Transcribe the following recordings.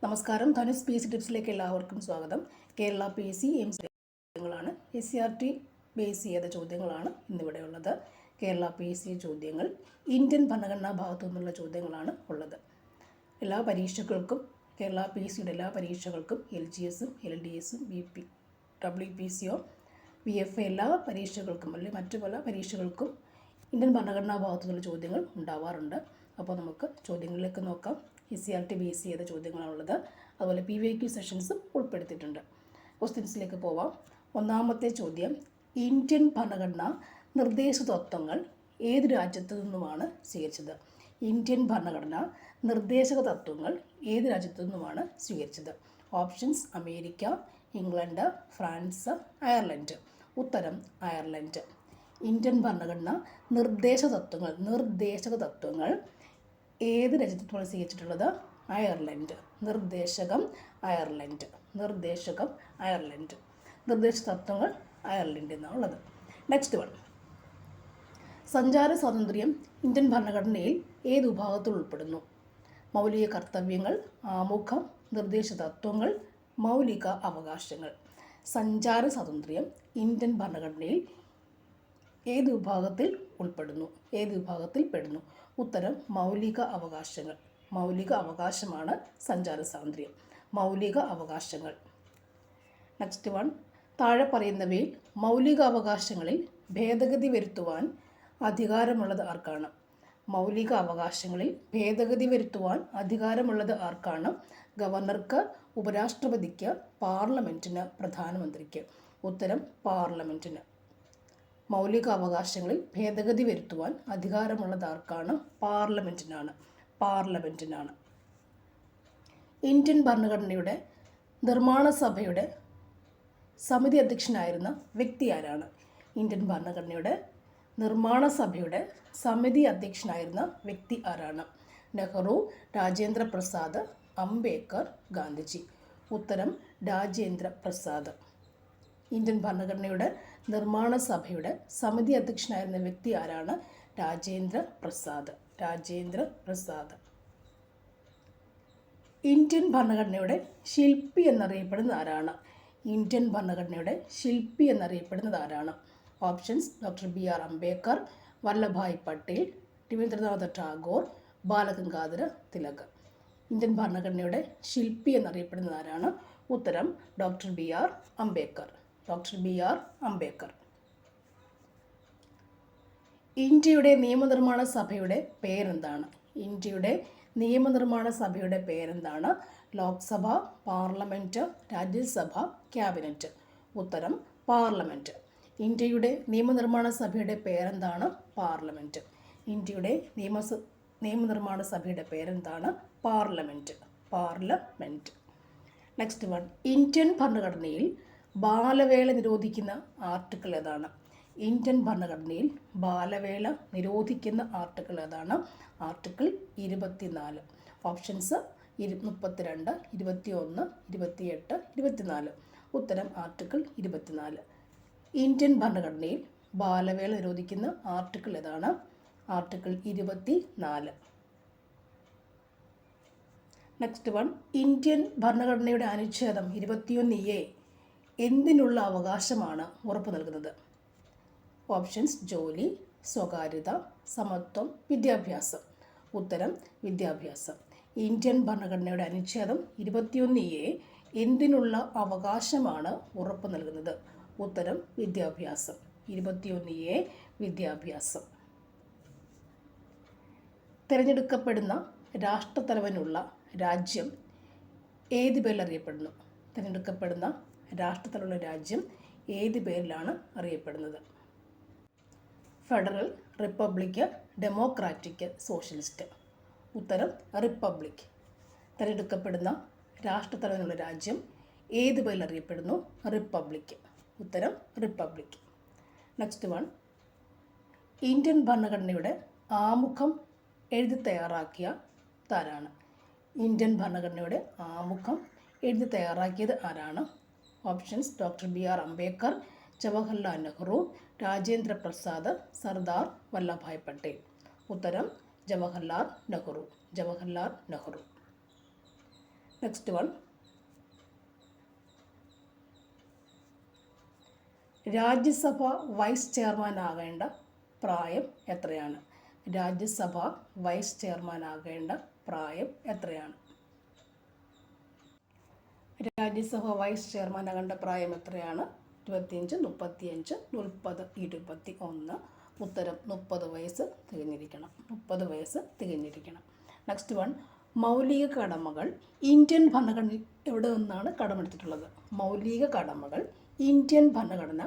നമസ്കാരം. ധനുസ് P S C ടിപ്സിലേക്ക് എല്ലാവർക്കും സ്വാഗതം. കേരള പി എസ് സി ചോദ്യങ്ങളാണ്, SCRT ബേസ് ചെയ്ത ചോദ്യങ്ങളാണ് ഇന്നിവിടെയുള്ളത്. കേരള പി എസ് സി ചോദ്യങ്ങൾ ഇന്ത്യൻ ഭരണഘടനാ ഭാഗത്തു നിന്നുള്ള ചോദ്യങ്ങളാണ് ഉള്ളത്. എല്ലാ പരീക്ഷകൾക്കും, കേരള പി എസ് സിയുടെ എല്ലാ പരീക്ഷകൾക്കും LGS, LDS, WPCO, VFA എല്ലാ പരീക്ഷകൾക്കും അല്ലെങ്കിൽ മറ്റു പല പരീക്ഷകൾക്കും ഇന്ത്യൻ ഭരണഘടനാ ഭാഗത്തു നിന്നുള്ള ചോദ്യങ്ങൾ ഉണ്ടാവാറുണ്ട്. അപ്പോൾ നമുക്ക് ചോദ്യങ്ങളിലേക്ക് നോക്കാം. SCRT ബേസ് ചെയ്ത ചോദ്യങ്ങളാണുള്ളത്. അതുപോലെ PYQ സെഷൻസും ഉൾപ്പെടുത്തിയിട്ടുണ്ട്. ക്വസ്റ്റ്യൻസിലേക്ക് പോവാം. ഒന്നാമത്തെ ചോദ്യം, ഇന്ത്യൻ ഭരണഘടന നിർദ്ദേശ തത്വങ്ങൾ ഏത് രാജ്യത്തു നിന്നുമാണ് സ്വീകരിച്ചത്? ഇന്ത്യൻ ഭരണഘടന നിർദ്ദേശക തത്വങ്ങൾ ഏത് രാജ്യത്തു നിന്നുമാണ് സ്വീകരിച്ചത്? Options: America, England, France, Ireland. ഉത്തരം അയർലൻഡ്. ഇന്ത്യൻ ഭരണഘടന നിർദ്ദേശക തത്വങ്ങൾ ഏത് രാജ്യത്താണ് സ്വീകരിച്ചിട്ടുള്ളത്? അയർലൻഡ്. നിർദ്ദേശകം അയർലൻഡ്. നിർദ്ദേശ തത്വങ്ങൾ അയർലൻഡിൽ നിന്നാണുള്ളത്. നെക്സ്റ്റ് വൺ, സഞ്ചാര സ്വാതന്ത്ര്യം ഇന്ത്യൻ ഭരണഘടനയിൽ ഏത് വിഭാഗത്തിൽ ഉൾപ്പെടുന്നു? മൗലിക കർത്തവ്യങ്ങൾ, ആമുഖം, നിർദ്ദേശ തത്വങ്ങൾ, മൗലിക അവകാശങ്ങൾ. സഞ്ചാര സ്വാതന്ത്ര്യം ഇന്ത്യൻ ഭരണഘടനയിൽ ഏത് വിഭാഗത്തിൽ ഉൾപ്പെടുന്നു? ഏത് വിഭാഗത്തിൽ പെടുന്നു? ഉത്തരം മൗലിക അവകാശങ്ങൾ. മൗലിക അവകാശമാണ് സഞ്ചാര സ്വാതന്ത്ര്യം. മൗലിക അവകാശങ്ങൾ. നെക്സ്റ്റ് വൺ, താഴെ പറയുന്നവയിൽ മൗലിക അവകാശങ്ങളിൽ ഭേദഗതി വരുത്തുവാൻ അധികാരമുള്ളത് ആർക്കാണ്? മൗലിക അവകാശങ്ങളിൽ ഭേദഗതി വരുത്തുവാൻ അധികാരമുള്ളത് ആർക്കാണ്? ഗവർണർക്ക്, ഉപരാഷ്ട്രപതിക്ക്, പാർലമെൻറ്റിന്, പ്രധാനമന്ത്രിക്ക്. ഉത്തരം പാർലമെൻറ്റിന്. മൗലിക അവകാശങ്ങളിൽ ഭേദഗതി വരുത്തുവാൻ അധികാരമുള്ളത് ആർക്കാണ്? പാർലമെൻറ്റിനാണ്. ഇന്ത്യൻ ഭരണഘടനയുടെ നിർമ്മാണ സഭയുടെ സമിതി അധ്യക്ഷനായിരുന്ന വ്യക്തി ആരാണ്? ഇന്ത്യൻ ഭരണഘടനയുടെ നിർമ്മാണ സഭയുടെ സമിതി അധ്യക്ഷനായിരുന്ന വ്യക്തി ആരാണ്? നെഹ്റു, രാജേന്ദ്ര പ്രസാദ്, അംബേദ്കർ, ഗാന്ധിജി. ഉത്തരം രാജേന്ദ്ര പ്രസാദ്. ഇന്ത്യൻ ഭരണഘടനയുടെ നിർമ്മാണ സഭയുടെ സമിതി അധ്യക്ഷനായിരുന്ന വ്യക്തി ആരാണ്? രാജേന്ദ്ര പ്രസാദ്. ഇന്ത്യൻ ഭരണഘടനയുടെ ശില്പി എന്നറിയപ്പെടുന്നത് ആരാണ്? ഇന്ത്യൻ ഭരണഘടനയുടെ ശില്പി എന്നറിയപ്പെടുന്നത് ആരാണ്? ഓപ്ഷൻസ്: doctor BR Ambedkar, Vallabhbhai Patel, Rabindranath Tagore, Balagangadhara Tilak. Indian ഭരണഘടനയുടെ ശില്പി എന്നറിയപ്പെടുന്നത് ആരാണ്? ഉത്തരം ഡോക്ടർ BR അംബേദ്കർ. ഇന്ത്യയുടെ നിയമനിർമ്മാണ സഭയുടെ പേരെന്താണ്? ഇന്ത്യയുടെ നിയമനിർമ്മാണ സഭയുടെ പേരെന്താണ്? Lok Sabha, parliament, Rajya Sabha, cabinet. ഉത്തരം പാർലമെൻറ്റ്. ഇന്ത്യയുടെ നിയമനിർമ്മാണ സഭയുടെ പേരെന്താണ്? പാർലമെൻറ്റ്. ഇന്ത്യയുടെ നിയമനിർമ്മാണ സഭയുടെ പേരെന്താണ്? പാർലമെൻറ്റ്. നെക്സ്റ്റ് വൺ, ഇന്ത്യൻ ഭരണഘടനയിൽ ബാലവേല നിരോധിക്കുന്ന ആർട്ടിക്കിൾ ഏതാണ്? ഇന്ത്യൻ ഭരണഘടനയിൽ ബാലവേല നിരോധിക്കുന്ന ആർട്ടിക്കിൾ ഏതാണ്? ആർട്ടിക്കിൾ 24. ഓപ്ഷൻസ്: 32, 21, 28, 24. ഉത്തരം ആർട്ടിക്കിൾ 24. ഇന്ത്യൻ ഭരണഘടനയിൽ ബാലവേല നിരോധിക്കുന്ന ആർട്ടിക്കിൾ ഏതാണ്? ആർട്ടിക്കിൾ 24. നെക്സ്റ്റ് വൺ, ഇന്ത്യൻ ഭരണഘടനയുടെ അനുച്ഛേദം 21A എന്തിനുള്ള അവകാശമാണ് ഉറപ്പു നൽകുന്നത്? ഓപ്ഷൻസ്: ജോലി, സ്വകാര്യത, സമത്വം, വിദ്യാഭ്യാസം. ഉത്തരം വിദ്യാഭ്യാസം. ഇന്ത്യൻ ഭരണഘടനയുടെ അനുച്ഛേദം 21A എന്തിനുള്ള അവകാശമാണ് ഉറപ്പു നൽകുന്നത്? ഉത്തരം വിദ്യാഭ്യാസം. 21A വിദ്യാഭ്യാസം. തിരഞ്ഞെടുക്കപ്പെടുന്ന രാഷ്ട്രത്തലവനുള്ള രാജ്യം ഏത് പേരിൽ അറിയപ്പെടുന്നു? തിരഞ്ഞെടുക്കപ്പെടുന്ന രാഷ്ട്രത്തലവനുള്ള രാജ്യം ഏത് പേരിലാണ് അറിയപ്പെടുന്നത്? Federal, republic, democratic, socialist. ഉത്തരം റിപ്പബ്ലിക്. തിരഞ്ഞെടുക്കപ്പെടുന്ന രാഷ്ട്രത്തലവനുള്ള രാജ്യം ഏത് പേരിൽ അറിയപ്പെടുന്നു? റിപ്പബ്ലിക്. ഉത്തരം റിപ്പബ്ലിക്. നെക്സ്റ്റ് വൺ, ഇന്ത്യൻ ഭരണഘടനയുടെ ആമുഖം എഴുതി തയ്യാറാക്കിയത് ആരാണ്? ഇന്ത്യൻ ഭരണഘടനയുടെ ആമുഖം എഴുതി തയ്യാറാക്കിയത് ആരാണ്? ഓപ്ഷൻസ്: ഡോക്ടർ BR അംബേദ്കർ, ജവഹർലാൽ നെഹ്റു, രാജേന്ദ്ര പ്രസാദ്, സർദാർ വല്ലഭായ് പട്ടേൽ. ഉത്തരം Jawaharlal Nehru. Next one, Rajya Sabha vice chairman ആകേണ്ട പ്രായം എത്രയാണ്? രാജ്യസഭ വൈസ് ചെയർമാൻ ആകേണ്ട പ്രായം എത്രയാണ്? രാജ്യസഭ വൈസ് ചെയർമാൻ ആകേണ്ട പ്രായം എത്രയാണ്? 25, 35, 40, 21. ഉത്തരം 30 വയസ്സ് തികഞ്ഞിരിക്കണം. 30 വയസ്സ് തികഞ്ഞിരിക്കണം. നെക്സ്റ്റ് വൺ, മൗലിക കടമകൾ ഇന്ത്യൻ ഭരണഘടനയിൽ എവിടെ നിന്നാണ് കടമെടുത്തിട്ടുള്ളത്? മൗലിക കടമകൾ ഇന്ത്യൻ ഭരണഘടന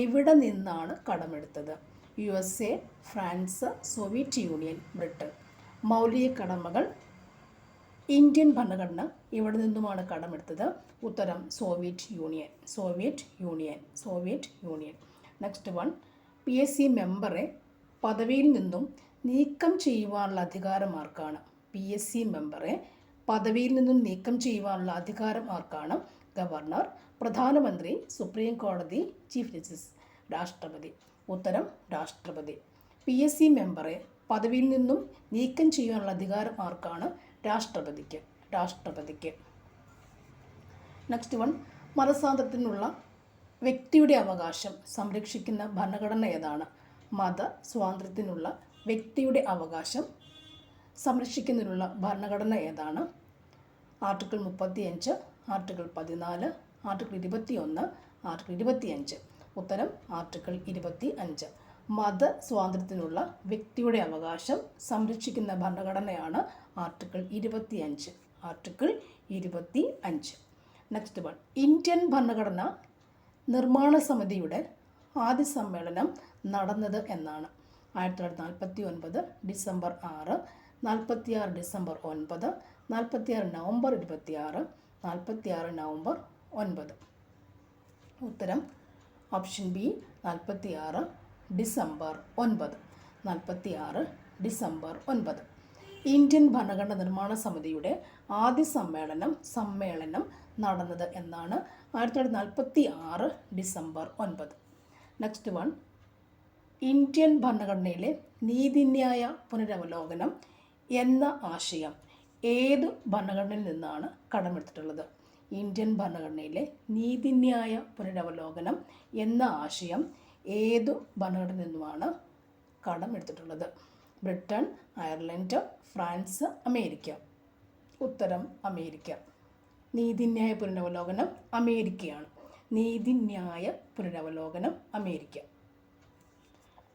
എവിടെ നിന്നാണ് കടമെടുത്തത്? USA, France, Soviet union, Britain. മൗലിക കടമകൾ ഇന്ത്യൻ ഭരണഘടന എവിടെ നിന്നുമാണ് കടമെടുത്തത്? ഉത്തരം Soviet union. Soviet union. Soviet union. Next one, PSC മെമ്പറെ പദവിയിൽ നിന്നും നീക്കം ചെയ്യുവാനുള്ള അധികാരം ആർക്കാണ്? PSC മെമ്പറെ പദവിയിൽ നിന്നും നീക്കം ചെയ്യുവാനുള്ള അധികാരം ആർക്കാണ്? ഗവർണർ, പ്രധാനമന്ത്രി, സുപ്രീം കോടതി, ചീഫ് ജസ്റ്റിസ്, രാഷ്ട്രപതി. ഉത്തരം രാഷ്ട്രപതി. PSC മെമ്പറെ പദവിയിൽ നിന്നും നീക്കം ചെയ്യാനുള്ള അധികാരം ആർക്കാണ്? രാഷ്ട്രപതിക്ക്. രാഷ്ട്രപതിക്ക്. നെക്സ്റ്റ് വൺ, മതസ്വാതന്ത്ര്യത്തിനുള്ള വ്യക്തിയുടെ അവകാശം സംരക്ഷിക്കുന്ന ഭരണഘടന ഏതാണ്? മത സ്വാതന്ത്ര്യത്തിനുള്ള വ്യക്തിയുടെ അവകാശം സംരക്ഷിക്കുന്നതിനുള്ള ഭരണഘടന ഏതാണ്? Article 35, article 14, article 21, article 25. ഉത്തരം ആർട്ടിക്കിൾ 25. മത സ്വാതന്ത്ര്യത്തിനുള്ള വ്യക്തിയുടെ അവകാശം സംരക്ഷിക്കുന്ന ഭരണഘടനയാണ് article 25. Article 25. Next one, Indian ഭരണഘടന നിർമ്മാണ സമിതിയുടെ ആദ്യ സമ്മേളനം നടന്നത് എന്നാണ്? 1949 ഡിസംബർ 6, 46 ഡിസംബർ 9, 46 നവംബർ 26, 46 നവംബർ 9. ഉത്തരം option B 46 December 9. 46 December 9. Indian ഭരണഘടന നിർമ്മാണ സമിതിയുടെ ആദ്യ സമ്മേളനം നടന്നത് എന്നാണ്? 1946 ഡിസംബർ 9. നെക്സ്റ്റ് വൺ, ഇന്ത്യൻ ഭരണഘടനയിലെ നീതിന്യായ പുനരവലോകനം എന്ന ആശയം ഏത് ഭരണഘടനയിൽ നിന്നാണ് കടമെടുത്തിട്ടുള്ളത്? ഇന്ത്യൻ ഭരണഘടനയിലെ നീതിന്യായ പുനരവലോകനം എന്ന ആശയം ഏതു ഭരണഘടനയിൽ നിന്നുമാണ് കടമെടുത്തിട്ടുള്ളത്? Britain, Ireland, France, America. ഉത്തരം അമേരിക്ക. നീതിന്യായ പുനരവലോകനം അമേരിക്കയാണ്. നീതിന്യായ പുനരവലോകനം അമേരിക്ക.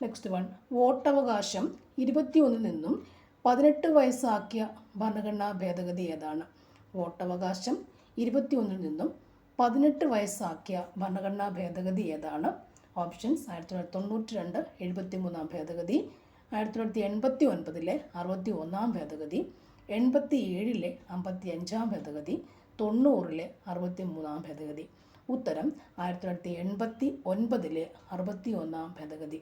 നെക്സ്റ്റ് വൺ, വോട്ടവകാശം 21 നിന്നും 18 വയസ്സാക്കിയ ഭരണഘടനാ ഭേദഗതി ഏതാണ്? വോട്ടവകാശം 21 നിന്നും 18 വയസ്സാക്കിയ ഭരണഘടനാ ഭേദഗതി ഏതാണ്? ഓപ്ഷൻസ്: 1992 73 ഭേദഗതി, 1989 61 ഭേദഗതി, 87 55 ഭേദഗതി, 90 63 ഭേദഗതി. ഉത്തരം 1989 61 ഭേദഗതി.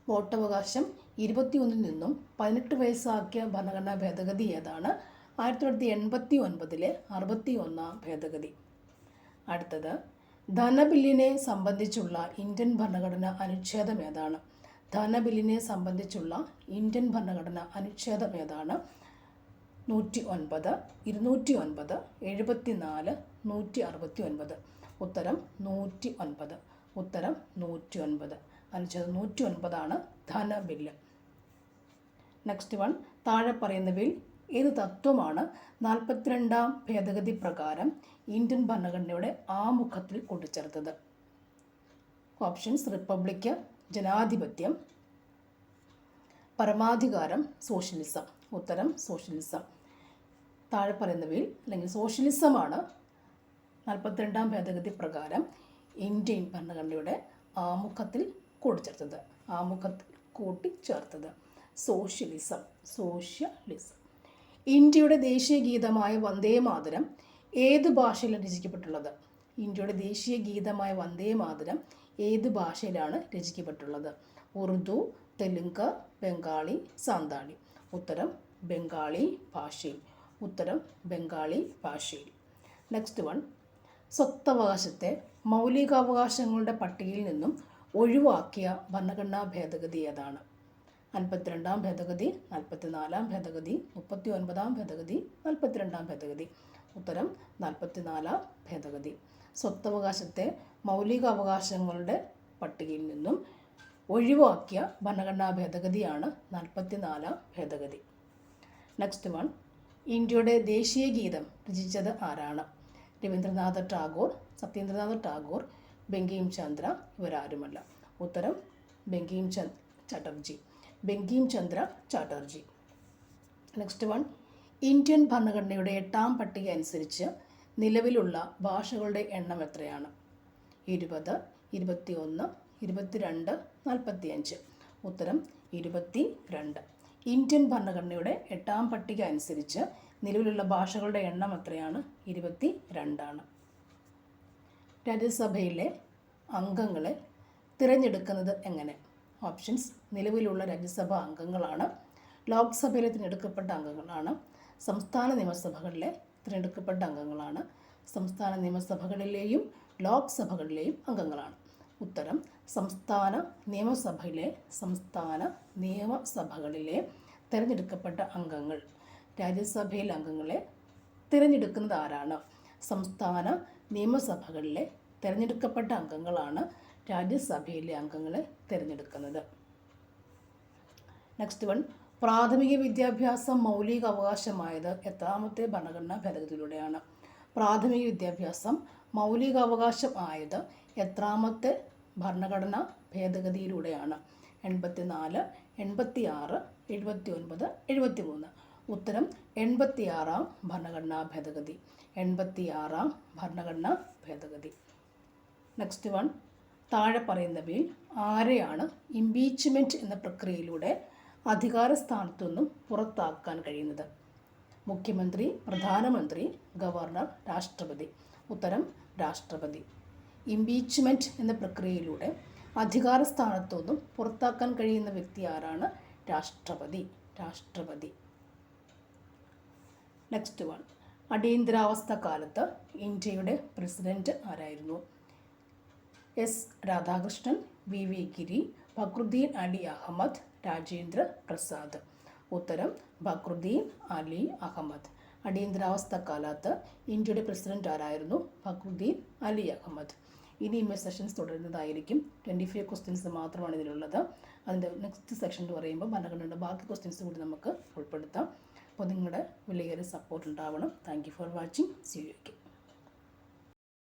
വോട്ടവകാശം 21 നിന്നും 18 വയസ്സാക്കിയ ഭരണഘടനാ ഭേദഗതി ഏതാണ്? 1989 61 ഭേദഗതി. അടുത്തത്, ധനബില്ലിനെ സംബന്ധിച്ചുള്ള ഇന്ത്യൻ ഭരണഘടന അനുച്ഛേദം ഏതാണ്? ധനബില്ലിനെ സംബന്ധിച്ചുള്ള ഇന്ത്യൻ ഭരണഘടന അനുച്ഛേദം ഏതാണ്? 109, 209, 74, 169. ഉത്തരം 109. ഉത്തരം 109. അനുച്ഛേദം 109 ധനബില്ല്. നെക്സ്റ്റ് വൺ, താഴെ പറയുന്നവയിൽ ഏത് തത്വമാണ് 42ാം ഭേദഗതി പ്രകാരം ഇന്ത്യൻ ഭരണഘടനയുടെ ആമുഖത്തിൽ കൂട്ടിച്ചേർത്തത്? ഓപ്ഷൻസ്: റിപ്പബ്ലിക്, ജനാധിപത്യം, പരമാധികാരം, സോഷ്യലിസം. ഉത്തരം സോഷ്യലിസം. താഴെ പറയുന്നവയിൽ അല്ലെങ്കിൽ സോഷ്യലിസമാണ് 42ാം ഭേദഗതി പ്രകാരം ഇന്ത്യൻ ഭരണഘടനയുടെ ആമുഖത്തിൽ കൂട്ടിച്ചേർത്തത്. സോഷ്യലിസം. സോഷ്യലിസം. ഇന്ത്യയുടെ ദേശീയ ഗീതമായ വന്ദേ മാതരം ഏത് ഭാഷയിലാണ് രചിക്കപ്പെട്ടുള്ളത്? ഇന്ത്യയുടെ ദേശീയ ഗീതമായ വന്ദേ മാതരം ഏത് ഭാഷയിലാണ് രചിക്കപ്പെട്ടുള്ളത്? ഉറുദു, തെലുങ്ക്, ബംഗാളി, സാന്താളി. ഉത്തരം ബംഗാളി ഭാഷയിൽ. ഉത്തരം ബംഗാളി ഭാഷയിൽ. നെക്സ്റ്റ് വൺ, സ്വത്തവകാശത്തെ മൗലികാവകാശങ്ങളുടെ പട്ടികയിൽ നിന്നും ഒഴിവാക്കിയ ഭരണഘടനാ ഭേദഗതി ഏതാണ്? 42-ാം ഭേദഗതി, 44-ാം ഭേദഗതി, 39-ാം ഭേദഗതി, 42-ാം ഭേദഗതി. ഉത്തരം 44-ാം ഭേദഗതി. സ്വത്തവകാശത്തെ മൗലിക അവകാശങ്ങളുടെ പട്ടികയിൽ നിന്നും ഒഴിവാക്കിയ ഭരണഘടനാ ഭേദഗതിയാണ് 44-ാം ഭേദഗതി. നെക്സ്റ്റ് വൺ, ഇന്ത്യയുടെ ദേശീയ ഗീതം രചിച്ചത് ആരാണ്? രവീന്ദ്രനാഥ ടാഗോർ, സത്യേന്ദ്രനാഥ ടാഗോർ, ബങ്കിം ചന്ദ്ര, ഇവരാരുമല്ല. ഉത്തരം Bankim Chandra Chatterjee. Next one, Indian ഭരണഘടനയുടെ 8-ാം പട്ടിക അനുസരിച്ച് നിലവിലുള്ള ഭാഷകളുടെ എണ്ണം എത്രയാണ്? 20, 21, 22, 45. ഉത്തരം 22. ഇന്ത്യൻ ഭരണഘടനയുടെ 8-ാം പട്ടിക അനുസരിച്ച് നിലവിലുള്ള ഭാഷകളുടെ എണ്ണം എത്രയാണ്? 22 ആണ്. രാജ്യസഭയിലെ അംഗങ്ങളെ തിരഞ്ഞെടുക്കുന്നത് എങ്ങനെ? ഓപ്ഷൻസ്: നിലവിലുള്ള രാജ്യസഭാ അംഗങ്ങളാണ്, ലോക്സഭയിലെ തിരഞ്ഞെടുക്കപ്പെട്ട അംഗങ്ങളാണ്, സംസ്ഥാന നിയമസഭകളിലെ തിരഞ്ഞെടുക്കപ്പെട്ട അംഗങ്ങളാണ്, സംസ്ഥാന നിയമസഭകളിലെയും ലോക്സഭകളിലെയും അംഗങ്ങളാണ്. ഉത്തരം സംസ്ഥാന നിയമസഭകളിലെ തിരഞ്ഞെടുക്കപ്പെട്ട അംഗങ്ങൾ. രാജ്യസഭയിലെ അംഗങ്ങളെ തിരഞ്ഞെടുക്കുന്നത് ആരാണ്? സംസ്ഥാന നിയമസഭകളിലെ തിരഞ്ഞെടുക്കപ്പെട്ട അംഗങ്ങളാണ് രാജ്യസഭയിലെ അംഗങ്ങളെ തിരഞ്ഞെടുക്കുന്നത്. നെക്സ്റ്റ് വൺ, പ്രാഥമിക വിദ്യാഭ്യാസം മൗലിക അവകാശമായത് എത്രാമത്തെ ഭരണഘടനാ ഭേദഗതിയിലൂടെയാണ്? പ്രാഥമിക വിദ്യാഭ്യാസം മൗലിക അവകാശം ആയത് എത്രാമത്തെ ഭരണഘടനാ ഭേദഗതിയിലൂടെയാണ്? 84, 86, 79, 73. ഉത്തരം 86-ാം ഭരണഘടനാ ഭേദഗതി. 86-ാം ഭരണഘടനാ ഭേദഗതി. നെക്സ്റ്റ് വൺ, താഴെ പറയുന്നവയിൽ ആരെയാണ് ഇംപീച്ച്മെൻറ്റ് എന്ന പ്രക്രിയയിലൂടെ അധികാര സ്ഥാനത്തു നിന്നും പുറത്താക്കാൻ കഴിയുന്നത്? മുഖ്യമന്ത്രി, പ്രധാനമന്ത്രി, ഗവർണർ, രാഷ്ട്രപതി. ഉത്തരം രാഷ്ട്രപതി. ഇംപീച്ച്മെൻറ്റ് എന്ന പ്രക്രിയയിലൂടെ അധികാര സ്ഥാനത്തു നിന്നും പുറത്താക്കാൻ കഴിയുന്ന വ്യക്തി ആരാണ്? രാഷ്ട്രപതി. നെക്സ്റ്റ് വൺ, അടിയന്തരാവസ്ഥ കാലത്ത് ഇന്ത്യയുടെ പ്രസിഡന്റ് ആരായിരുന്നു? എസ് രാധാകൃഷ്ണൻ, വി ഗിരി, ഫക്രുദ്ദീൻ അലി അഹമ്മദ്, രാജേന്ദ്ര പ്രസാദ്. ഉത്തരം ഫക്രുദ്ദീൻ അലി അഹമ്മദ്. അടിയന്തരാവസ്ഥ കാലത്ത് ഇന്ത്യയുടെ പ്രസിഡന്റ് ആരായിരുന്നു? ഫക്രുദ്ദീൻ അലി അഹമ്മദ്. ഇനിയും സെഷൻസ് തുടരുന്നതായിരിക്കും. 25 ക്വസ്റ്റ്യൻസ് മാത്രമാണ് ഇതിലുള്ളത്. അതിൻ്റെ നെക്സ്റ്റ് സെക്ഷൻ എന്ന് പറയുമ്പോൾ ഭരണഘടനയുടെ ബാക്കി ക്വസ്റ്റ്യൻസ് കൂടി നമുക്ക് ഉൾപ്പെടുത്താം. അപ്പോൾ നിങ്ങളുടെ വിലയേറിയ സപ്പോർട്ട് ഉണ്ടാവണം. Thank you for watching. See you again.